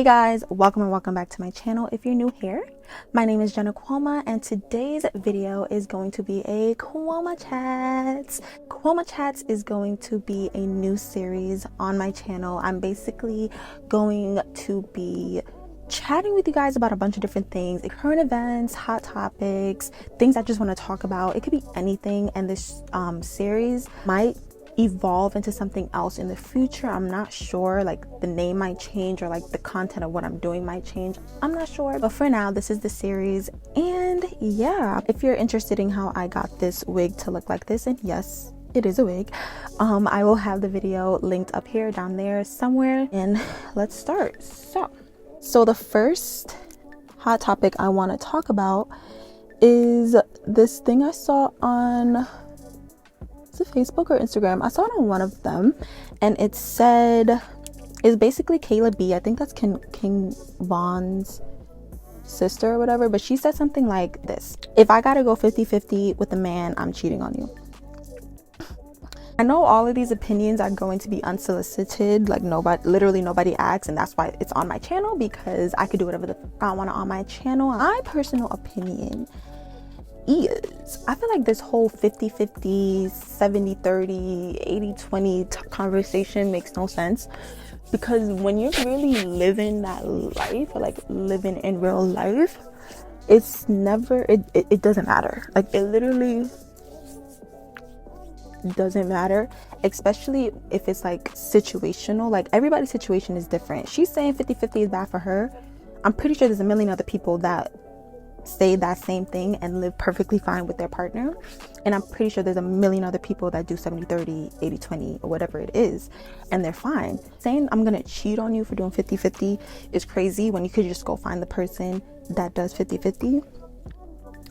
Hey guys, welcome and welcome back to my channel. If you're new here, my name is Kuoma, and today's video is going to be a Kuoma Chats. Kuoma Chats is going to be a new series on my channel. I'm basically going to be chatting with you guys about a bunch of different things, current events, hot topics, things I just want to talk about. It could be anything, and this series might evolve into something else in the future. I'm not sure, like the name might change or like the content of what I'm doing might change. I'm not sure, but for now this is the series. And yeah, if you're interested in how I got this wig to look like this, and yes, it is a wig, I will have the video linked up here, down there, somewhere, and let's start. So the first hot topic I want to talk about is this thing I saw on Facebook or Instagram. I saw it on one of them, and it said, it's basically Kaylab. I think that's King Von's sister or whatever, but she said something like this: if I gotta go 50-50 with a man, I'm cheating on you. I know all of these opinions are going to be unsolicited, like literally nobody asked, and that's why it's on my channel, because I could do whatever the I want on my channel. My personal opinion is, I feel like this whole 50-50, 70-30, 80-20 conversation makes no sense, because when you're really living that life, or like living in real life, it's never, it doesn't matter. Like it literally doesn't matter, especially if it's like situational. Like everybody's situation is different. She's saying 50-50 is bad for her. I'm pretty sure there's a million other people that say that same thing and live perfectly fine with their partner, and I'm pretty sure there's a million other people that do 70-30, 80-20, or whatever it is, and they're fine. Saying I'm gonna cheat on you for doing 50-50 is crazy, when you could just go find the person that does 50-50.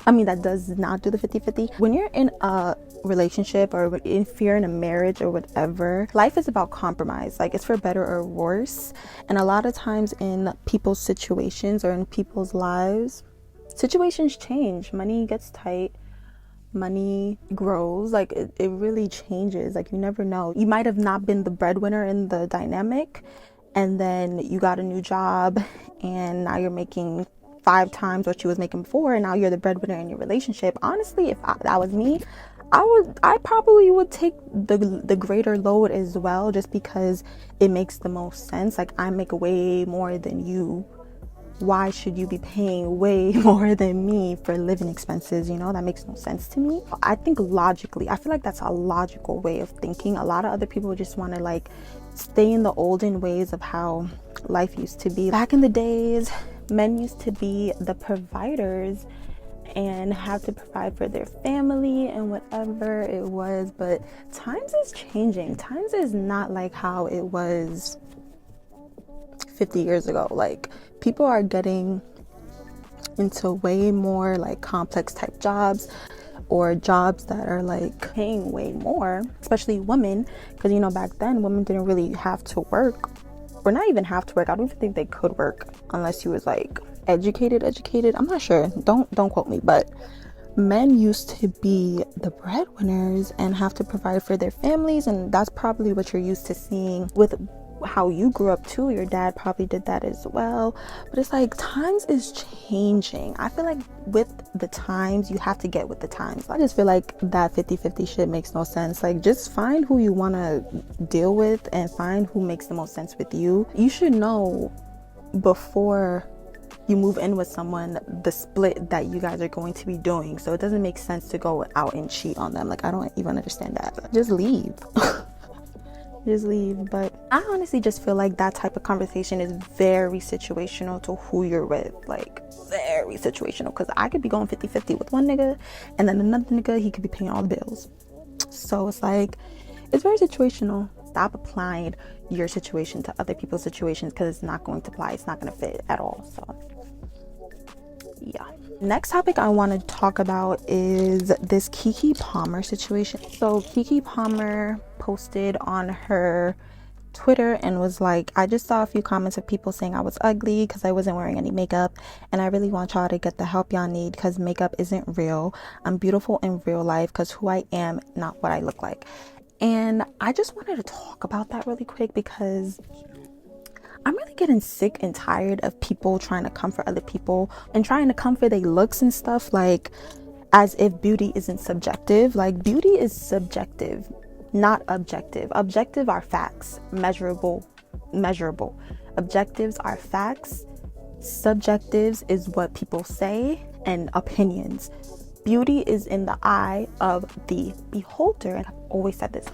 I mean, that does not do the 50-50. When you're in a relationship, or if you're in a marriage or whatever, life is about compromise. Like, it's for better or worse, and a lot of times in people's situations or in people's lives, situations change. Money gets tight, money grows, like it really changes. Like you never know, you might have not been the breadwinner in the dynamic, and then you got a new job and now you're making 5 times what you was making before, and now you're the breadwinner in your relationship. Honestly, if that was me, I probably would take the greater load as well, just because it makes the most sense. Like, I make way more than you. Why should you be paying way more than me for living expenses? You know, that makes no sense to me. I think logically, I feel like that's a logical way of thinking. A lot of other people just want to like stay in the olden ways of how life used to be. Back in the days, men used to be the providers and have to provide for their family and whatever it was. But times is changing. Times is not like how it was 50 years ago. Like, people are getting into way more like complex type jobs, or jobs that are like paying way more, especially women, because you know, back then women didn't really have to work, or not even have to work. I don't even think they could work unless you was like educated. I'm not sure, don't quote me, but men used to be the breadwinners and have to provide for their families, and that's probably what you're used to seeing with how you grew up too. Your dad probably did that as well. But it's like, times is changing. I feel like with the times, you have to get with the times. I just feel like that 50-50 shit makes no sense. Like, just find who you want to deal with and find who makes the most sense with you. You should know before you move in with someone the split that you guys are going to be doing, so it doesn't make sense to go out and cheat on them. Like, I don't even understand that. Just leave. Just leave. But I honestly just feel like that type of conversation is very situational to who you're with. Like, very situational, because I could be going 50-50 with one nigga, and then another nigga, he could be paying all the bills. So it's like, it's very situational. Stop applying your situation to other people's situations, because it's not going to apply. It's not going to fit at all. So yeah. Next topic I want to talk about is this Kekepalmer situation. So Kekepalmer posted on her Twitter and was like, I just saw a few comments of people saying I was ugly because I wasn't wearing any makeup, and I really want y'all to get the help y'all need, because makeup isn't real. I'm beautiful in real life because who I am, not what I look like. And I just wanted to talk about that really quick, because I'm really getting sick and tired of people trying to comfort other people and trying to comfort their looks and stuff, like as if beauty isn't subjective. Like, beauty is subjective, not objective. Objective are facts, measurable. Objectives are facts. Subjectives is what people say, and opinions. Beauty is in the eye of the beholder, and I've always said this.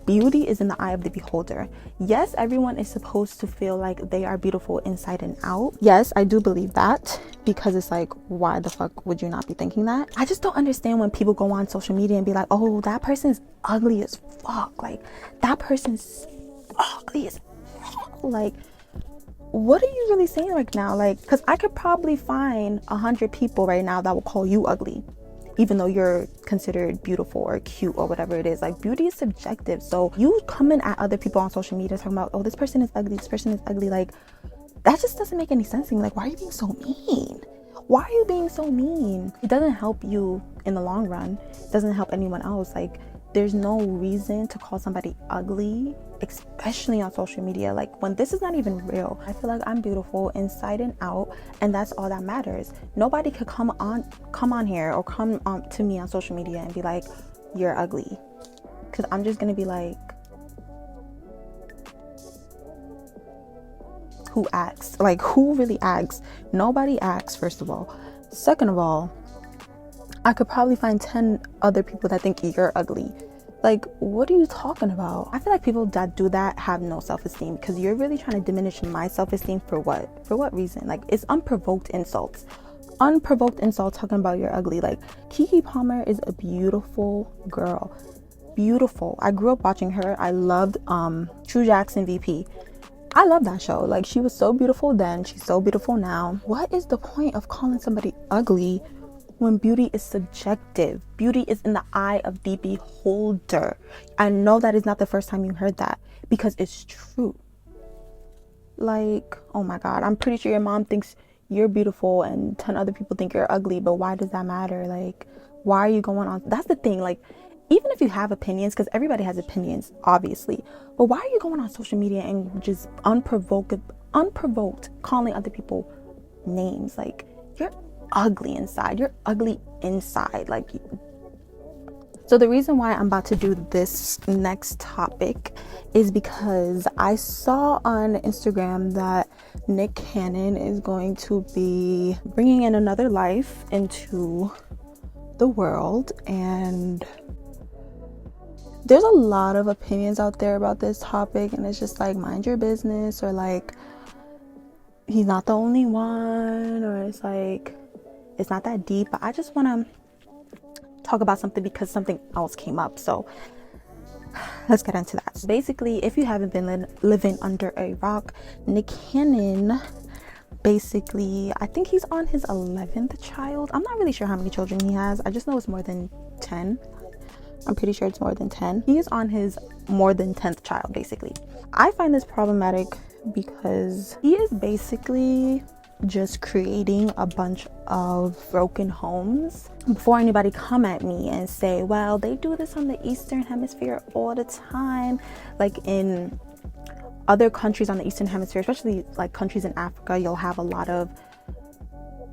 Beauty is in the eye of the beholder. Yes, everyone is supposed to feel like they are beautiful inside and out. Yes, I do believe that, because it's like, why the fuck would you not be thinking that? I just don't understand when people go on social media and be like, oh, that person's ugly as fuck. Like, that person's ugly as fuck. Like, what are you really saying right now? Like, because I could probably find 100 people right now that will call you ugly, even though you're considered beautiful or cute or whatever it is. Like, beauty is subjective. So you coming at other people on social media talking about, oh, this person is ugly, this person is ugly, like, that just doesn't make any sense to me. Like, why are you being so mean? Why are you being so mean? It doesn't help you in the long run. It doesn't help anyone else. Like, there's no reason to call somebody ugly, especially on social media. Like, when this is not even real. I feel like I'm beautiful inside and out, and that's all that matters. Nobody could come on here or come on to me on social media and be like, you're ugly, because I'm just gonna be like, who asks? Like, who really asks? Nobody asks, first of all. Second of all, I could probably find 10 other people that think you're ugly. Like, what are you talking about? I feel like people that do that have no self-esteem, because you're really trying to diminish my self-esteem for what? For what reason? Like, it's unprovoked insults. Unprovoked insults talking about you're ugly. Like, Kekepalmer is a beautiful girl. Beautiful. I grew up watching her. I loved True Jackson VP. I love that show. Like, she was so beautiful then. She's so beautiful now. What is the point of calling somebody ugly when beauty is subjective? Beauty is in the eye of the beholder. I know that is not the first time you heard that, because it's true. Like, oh my God, I'm pretty sure your mom thinks you're beautiful and 10 other people think you're ugly, but why does that matter? Like, why are you going on? That's the thing. Like, even if you have opinions, because everybody has opinions, obviously, but why are you going on social media and just unprovoked calling other people names? Like, you're ugly inside. You're ugly inside. Like, so the reason why I'm about to do this next topic is because I saw on Instagram that Nickcannon is going to be bringing in another life into the world, and there's a lot of opinions out there about this topic, and it's just like, mind your business, or like, he's not the only one, or it's like, it's not that deep. But I just want to talk about something because something else came up. So let's get into that. So basically, if you haven't been living under a rock, Nickcannon, basically, I think he's on his 11th child. I'm not really sure how many children he has. I just know it's more than 10. I'm pretty sure it's more than 10. He is on his more than 10th child, basically. I find this problematic because he is basically just creating a bunch of broken homes. Before anybody come at me and say, well, they do this on the Eastern Hemisphere all the time. Like, in other countries on the Eastern Hemisphere, especially like countries in Africa, you'll have a lot of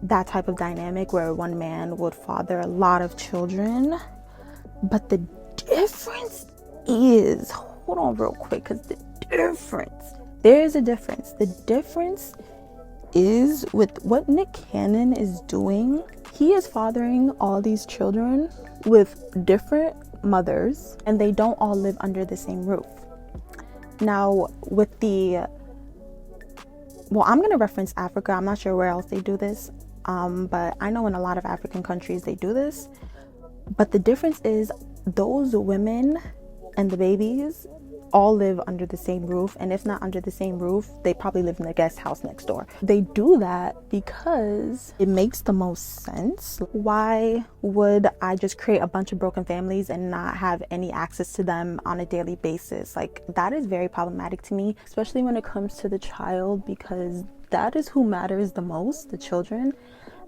that type of dynamic where one man would father a lot of children. But the difference is, hold on real quick, because there is a difference. The difference is with what Nickcannon is doing. He is fathering all these children with different mothers, and they don't all live under the same roof. Now, with I'm going to reference Africa. I'm not sure where else they do this, but I know in a lot of African countries they do this. But the difference is, those women and the babies all live under the same roof, and if not under the same roof, they probably live in the guest house next door. They do that because it makes the most sense. Why would I just create a bunch of broken families and not have any access to them on a daily basis? Like, that is very problematic to me, especially when it comes to the child, because that is who matters the most, the children.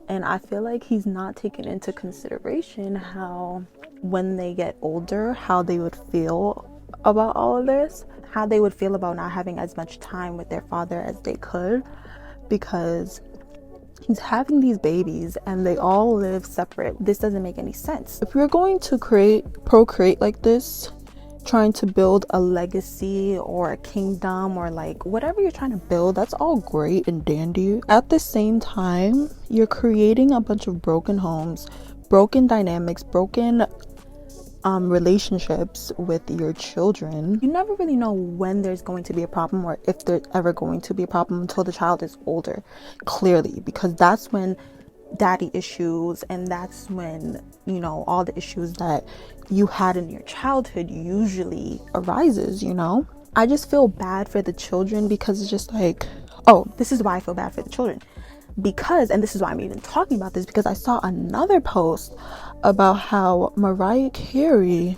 And I feel like he's not taking into consideration how, when they get older, how they would feel about all of this, how they would feel about not having as much time with their father as they could, because he's having these babies and they all live separate. This doesn't make any sense. If you're going to procreate like this, trying to build a legacy or a kingdom or like whatever you're trying to build, that's all great and dandy. At the same time, you're creating a bunch of broken homes, broken dynamics, broken relationships with your children. You never really know when there's going to be a problem or if there's ever going to be a problem until the child is older, clearly, because that's when daddy issues, and that's when, you know, all the issues that you had in your childhood usually arises, you know. I just feel bad for the children, because it's just like, oh, this is why I feel bad for the children, because, and this is why I'm even talking about this, because I saw another post about how Mariah Carey,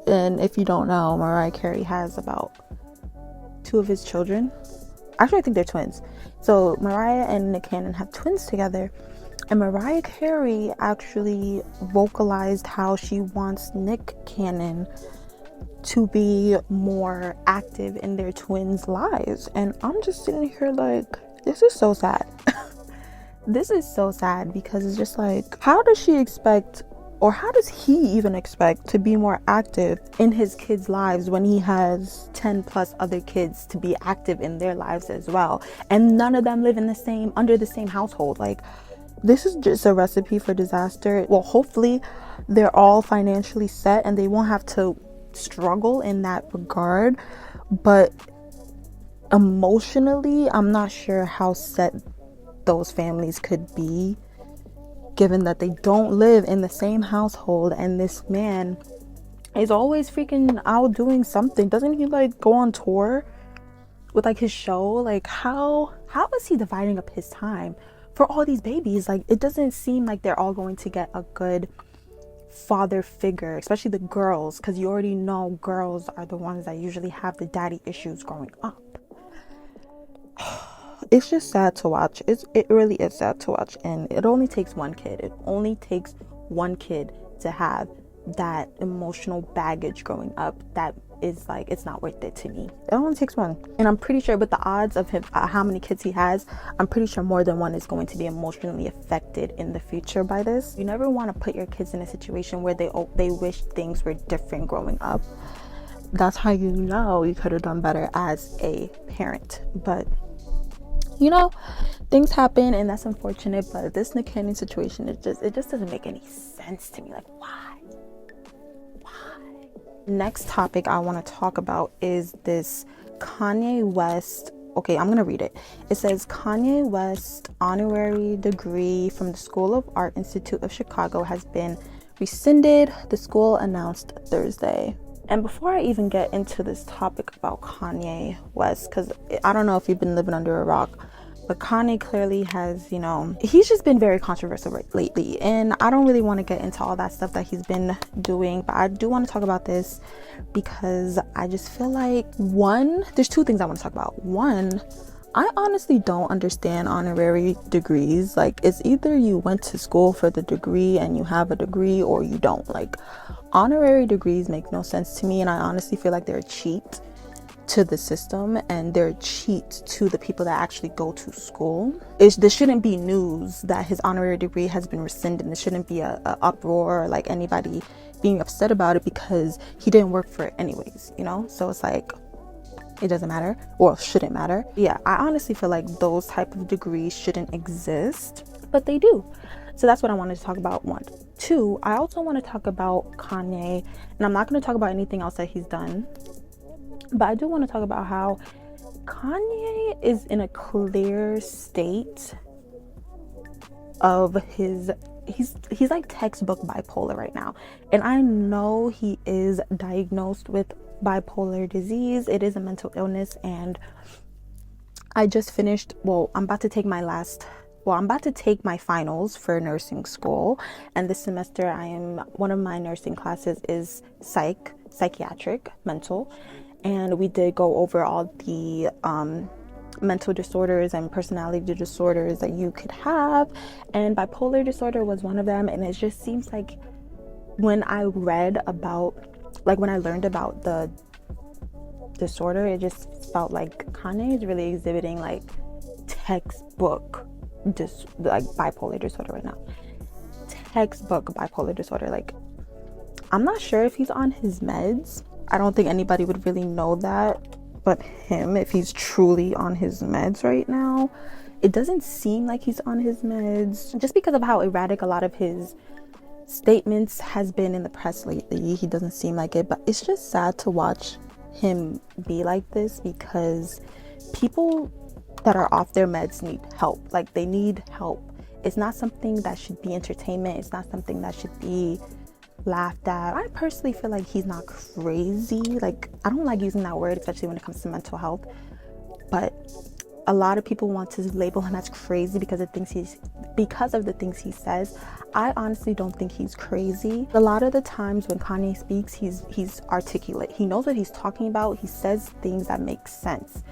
and if you don't know, Mariah Carey has about 2 of his children, actually I think they're twins, so Mariah and Nickcannon have twins together. And Mariah Carey actually vocalized how she wants Nickcannon to be more active in their twins' lives. And I'm just sitting here like, this is so sad. This is so sad, because it's just like, how does she expect, or how does he even expect to be more active in his kids' lives when he has 10 plus other kids to be active in their lives as well? And none of them live in under the same household. Like, this is just a recipe for disaster. Well, hopefully they're all financially set and they won't have to struggle in that regard. But emotionally, I'm not sure how set those families could be, given that they don't live in the same household and this man is always freaking out doing something. Doesn't he like go on tour with like his show? Like, how is he dividing up his time for all these babies? Like, it doesn't seem like they're all going to get a good father figure, especially the girls, because you already know girls are the ones that usually have the daddy issues growing up. It's just sad to watch. It really is sad to watch. And it only takes one kid. It only takes one kid to have that emotional baggage growing up that is like, it's not worth it to me. It only takes one. And I'm pretty sure with the odds of him, how many kids he has, I'm pretty sure more than one is going to be emotionally affected in the future by this. You never want to put your kids in a situation where they wish things were different growing up. That's how you know you could have done better as a parent. But you know, things happen and that's unfortunate. But this Nickcannon situation, it just doesn't make any sense to me. Like, why? Next topic I want to talk about is this Kanye West. Okay, I'm gonna read it. It says Kanye West honorary degree from the School of Art Institute of Chicago has been rescinded, the school announced Thursday. And before I even get into this topic about Kanye West, because I don't know if you've been living under a rock, but Kanye clearly has, you know, he's just been very controversial lately. And I don't really want to get into all that stuff that he's been doing, but I do want to talk about this because I just feel like, one, there's 2 things I want to talk about. One, I honestly don't understand honorary degrees. Like, it's either you went to school for the degree and you have a degree, or you don't. Like, honorary degrees make no sense to me, and I honestly feel like they're a cheat to the system and they're a cheat to the people that actually go to school. This shouldn't be news that his honorary degree has been rescinded. It shouldn't be a uproar or like anybody being upset about it, because he didn't work for it anyways, you know? So it's like, it doesn't matter, or shouldn't matter. Yeah, I honestly feel like those type of degrees shouldn't exist, but they do. So that's what I wanted to talk about. 1. 2, I also want to talk about Kanye, and I'm not going to talk about anything else that he's done, but I do want to talk about how Kanye is in a clear state of he's like textbook bipolar right now. And I know he is diagnosed with bipolar disease. It is a mental illness, and I just finished, I'm about to take my finals for nursing school, and this semester one of my nursing classes is psychiatric mental, and we did go over all the mental disorders and personality disorders that you could have, and bipolar disorder was one of them. And it just seems like when I learned about the disorder. It just felt like Kanye is really exhibiting like textbook like bipolar disorder right now. Textbook bipolar disorder. Like, I'm not sure if he's on his meds. I don't think anybody would really know that but him, if he's truly on his meds right now. It doesn't seem like he's on his meds, just because of how erratic a lot of his statements has been in the press lately. He doesn't seem like it, but it's just sad to watch him be like this, because people that are off their meds need help. Like, they need help. It's not something that should be entertainment. It's not something that should be laughed at. I personally feel like he's not crazy. Like, I don't like using that word, especially when it comes to mental health, but a lot of people want to label him as crazy because of the things he says. I honestly don't think he's crazy. A lot of the times when Kanye speaks, he's articulate. He knows what he's talking about. He says things that make sense.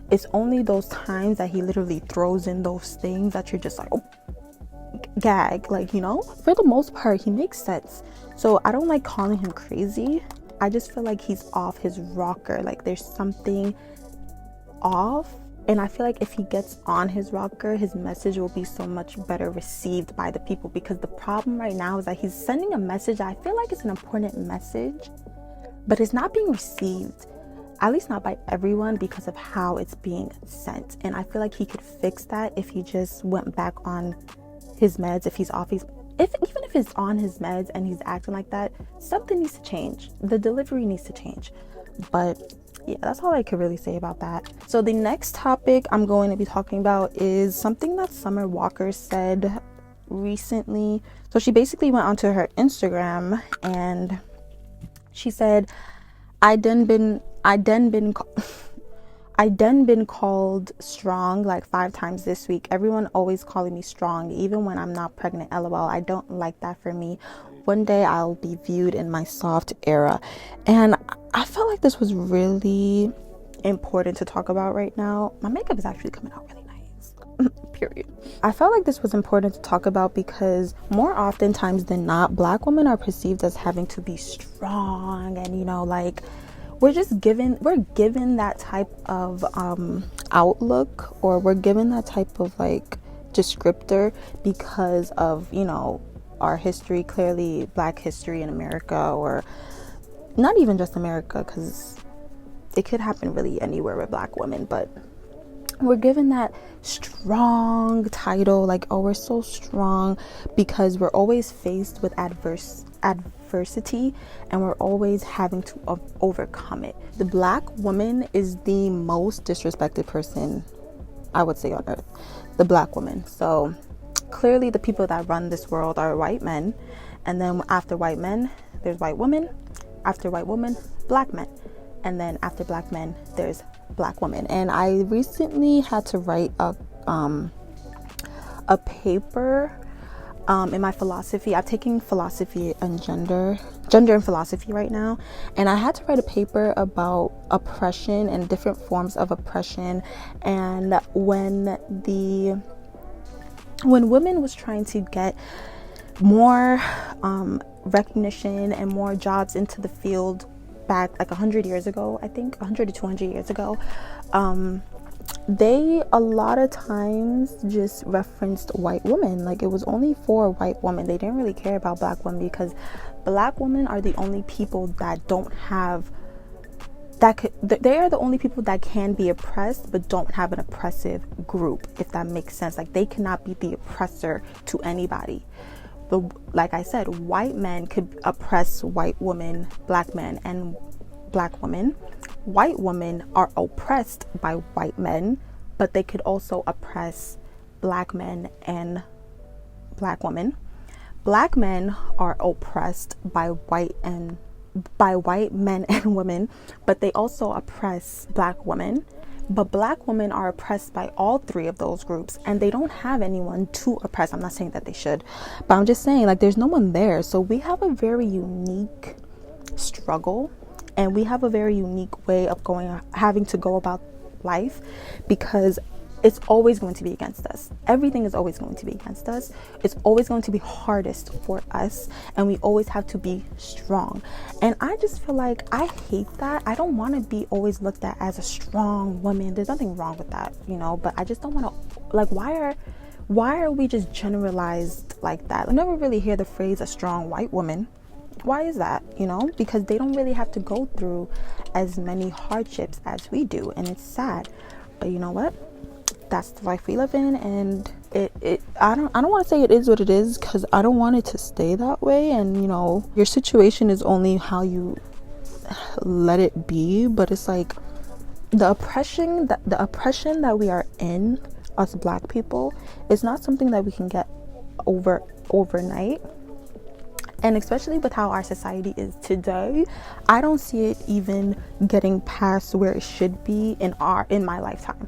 It's only those times that he literally throws in those things that you're just like, oh, gag. Like, you know, for the most part, he makes sense. So I don't like calling him crazy. I just feel like he's off his rocker. Like, there's something off. And I feel like if he gets on his rocker, his message will be so much better received by the people. Because the problem right now is that he's sending a message that I feel like it's an important message, but it's not being received, at least not by everyone, because of how it's being sent. And I feel like he could fix that if he just went back on his meds. If he's off, even if he's on his meds and he's acting like that, something needs to change. The delivery needs to change. But yeah, that's all I could really say about that. So the next topic I'm going to be talking about is something that Summerwalker said recently. So she basically went onto her Instagram and she said, I done been called strong like 5 times this week. Everyone always calling me strong, even when I'm not pregnant. LOL. I don't like that for me. One day I'll be viewed in my soft era. And I felt like this was really important to talk about right now. My makeup is actually coming out really nice. Period. I felt like this was important to talk about because more oftentimes than not, Black women are perceived as having to be strong, and, you know, like, we're given that type of outlook, or we're given that type of like descriptor because of, you know, our history, clearly Black history in America, or not even just America, because it could happen really anywhere with Black women, but we're given that strong title, like, oh, we're so strong, because we're always faced with adversity and we're always having to overcome it. The Black woman is the most disrespected person, I would say, on earth. The Black woman. So clearly the people that run this world are white men, and then after white men there's white women, after white women Black men, and then after Black men there's Black women. And I recently had to write a paper in my philosophy. I'm taking philosophy and gender and philosophy right now, and I had to write a paper about oppression and different forms of oppression. And when women was trying to get more recognition and more jobs into the field back like 100 years ago, I think 100 to 200 years ago, they a lot of times just referenced white women. Like, it was only for white women. They didn't really care about Black women, because Black women are the only people that don't have they are the only people that can be oppressed but don't have an oppressive group, if that makes sense. Like, they cannot be the oppressor to anybody. But like I said, white men could oppress white women, Black men, and Black women. White women are oppressed by white men, but they could also oppress Black men and Black women. Black men are oppressed by white men and women, but they also oppress Black women. But Black women are oppressed by all 3 of those groups, and they don't have anyone to oppress. I'm not saying that they should, but I'm just saying, like, there's no one there. So we have a very unique struggle, and we have a very unique way of having to go about life, because it's always going to be against us. Everything is always going to be against us. It's always going to be hardest for us, and we always have to be strong. And I just feel like I hate that. I don't want to be always looked at as a strong woman. There's nothing wrong with that, you know, but I just don't want to, like, why are we just generalized like that? I never really hear the phrase a strong white woman. Why is that? You know, because they don't really have to go through as many hardships as we do, and it's sad. But you know what? That's the life we live in, and I don't want to say it is what it is, because I don't want it to stay that way. And you know, your situation is only how you let it be. But it's like the oppression that we are in, us Black people, is not something that we can get over overnight. And especially with how our society is today, I don't see it even getting past where it should be in my lifetime.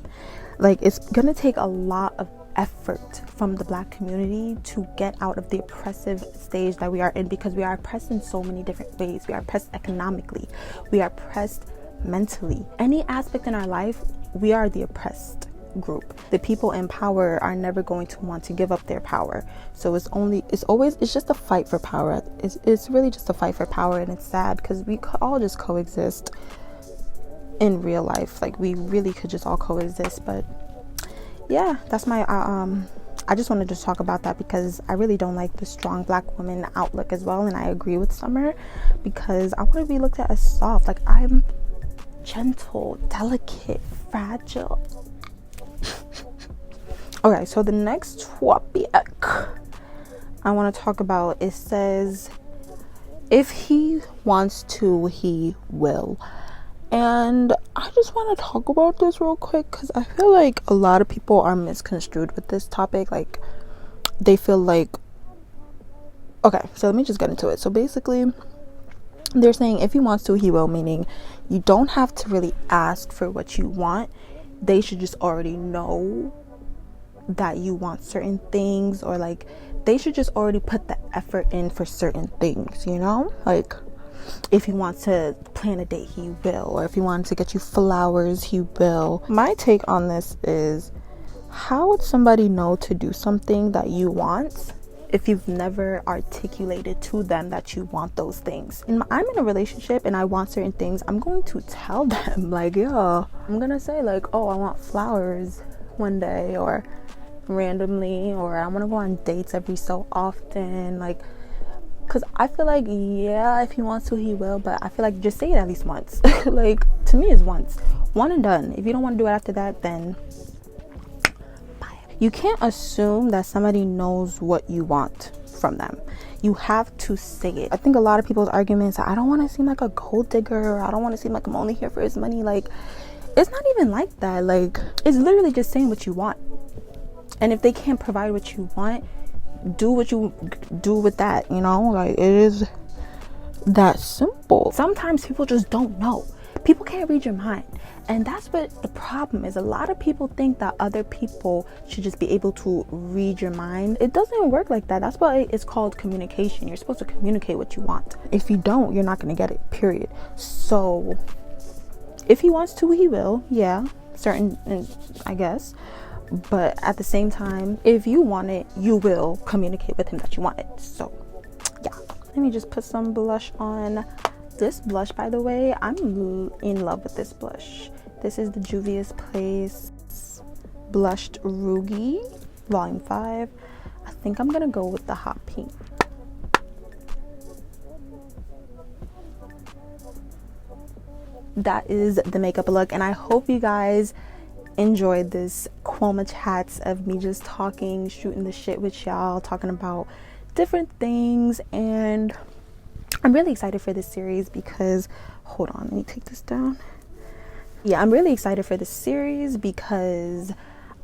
Like, it's gonna take a lot of effort from the Black community to get out of the oppressive stage that we are in, because we are oppressed in so many different ways. We are oppressed economically, we are oppressed mentally. Any aspect in our life, we are the oppressed group. The people in power are never going to want to give up their power. So it's just a fight for power. It's really just a fight for power, and it's sad because we could all just coexist in real life. Like, we really could just all coexist. But yeah, that's my I just wanted to talk about that, because I really don't like the strong Black woman outlook as well. And I agree with Summer, because I want to be looked at as soft. Like, I'm gentle, delicate, fragile. Okay, so the next topic I want to talk about, it says, if he wants to, he will. And I just want to talk about this real quick, because I feel like a lot of people are misconstrued with this topic. Like, they feel like, okay, so let me just get into it. So basically, they're saying if he wants to, he will, meaning you don't have to really ask for what you want. They should just already know that you want certain things, or like they should just already put the effort in for certain things, you know? Like, if he wants to plan a date, he will. Or if he wants to get you flowers, he will. My take on this is, how would somebody know to do something that you want if you've never articulated to them that you want those things? I'm in a relationship and I want certain things. I'm going to tell them, like, yo, I'm gonna say, like, oh, I want flowers one day, or randomly, or I want to go on dates every so often. Like, because I feel like, yeah, if he wants to, he will, but I feel like just say it at least once. Like, to me, it's once, one and done. If you don't want to do it after that, then bye. You can't assume that somebody knows what you want from them. You have to say it. I think a lot of people's arguments are, I don't want to seem like a gold digger, or I don't want to seem like I'm only here for his money. Like, it's not even like that. Like, it's literally just saying what you want. And if they can't provide what you want, do what you do with that, you know? Like, it is that simple. Sometimes people just don't know. People can't read your mind. And that's what the problem is. A lot of people think that other people should just be able to read your mind. It doesn't work like that. That's why it's called communication. You're supposed to communicate what you want. If you don't, you're not going to get it, period. So if he wants to, he will. Yeah, certain, I guess. But at the same time, if you want it, you will communicate with him that you want it. So yeah, let me just put some blush on. This blush, by the way, I'm in love with this blush. This is the Juvia's Place Blushed Ruby Volume 5. I think I'm gonna go with the hot pink. That is the makeup look, and I hope you guys enjoyed this Kuoma chats of me just talking, shooting the shit with y'all, talking about different things. And I'm really excited for this series because, hold on, let me take this down. Yeah, I'm really excited for this series because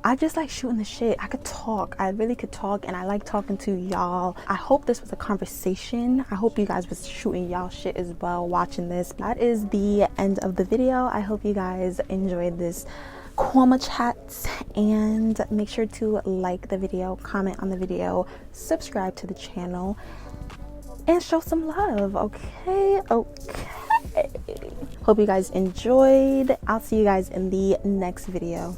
I just like shooting the shit. I could talk. I really could talk, and I like talking to y'all. I hope this was a conversation. I hope you guys was shooting y'all shit as well watching this. That is the end of the video. I hope you guys enjoyed this Kuoma chats, and make sure to like the video, comment on the video, subscribe to the channel, and show some love. Okay. Hope you guys enjoyed. I'll see you guys in the next video.